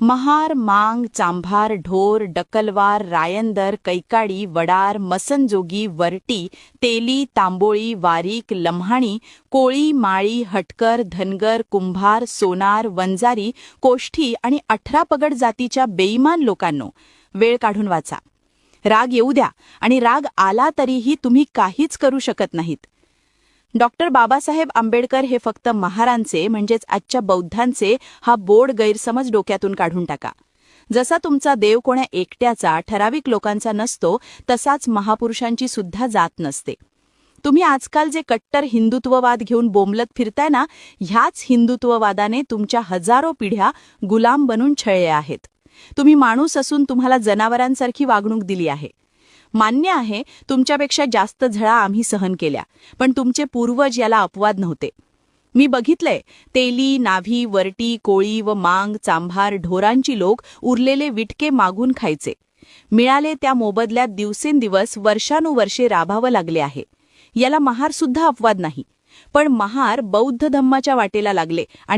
महार, मांग, चांभार, ढोर, डकलवार, रायंदर, कैकाडी, वडार, मसनजोगी, वरटी, तेली, तांबोळी, वारीक, लम्हाणी, कोळी, माळी, हटकर, धनगर, कुंभार, सोनार, वंजारी, कोष्ठी आणि 18 पगड जातीच्या बेईमान लोकांनो, वेळ काढून वाचा. राग येऊ द्या, आणि राग आला तरीही तुम्ही काहीच करू शकत नाहीत. डॉक्टर बाबासाहेब आंबेडकर हे फक्त महारांचे म्हणजेच आजच्या बौद्धांचे हा बोड गैरसमज डोक्यातून काढून टाका. जसा तुमचा देव कोण्या एकट्याचा ठराविक लोकांचा नसतो, तसाच महापुरुषांची सुद्धा जात नसते. तुम्ही आजकाल जे कट्टर हिंदुत्ववाद घेऊन बोंबलत फिरताय ना, ह्याच हिंदुत्ववादाने तुमच्या हजारो पिढ्या गुलाम बनून छळले आहेत. तुम्ही माणूस असून तुम्हाला जनावरांसारखी वागणूक दिली आहे. मान्य आहे, तुमच्यापेक्षा जास्त झळा आम्ही सहन केल्या, पण तुमचे पूर्वज याला अपवाद नव्हते. मी बघितलंय, तेली, नाभी, वरटी, कोळी व मांग, चांभार, ढोरांची लोक उरलेले विटके मागून खायचे. मिळाले त्या मोबदल्यात दिवसेंदिवस वर्षानुवर्षे राबावं लागले आहे. याला महार सुद्धा अपवाद नाही. पण महार बौद्ध धम्माच्या वाटेला लागले आणि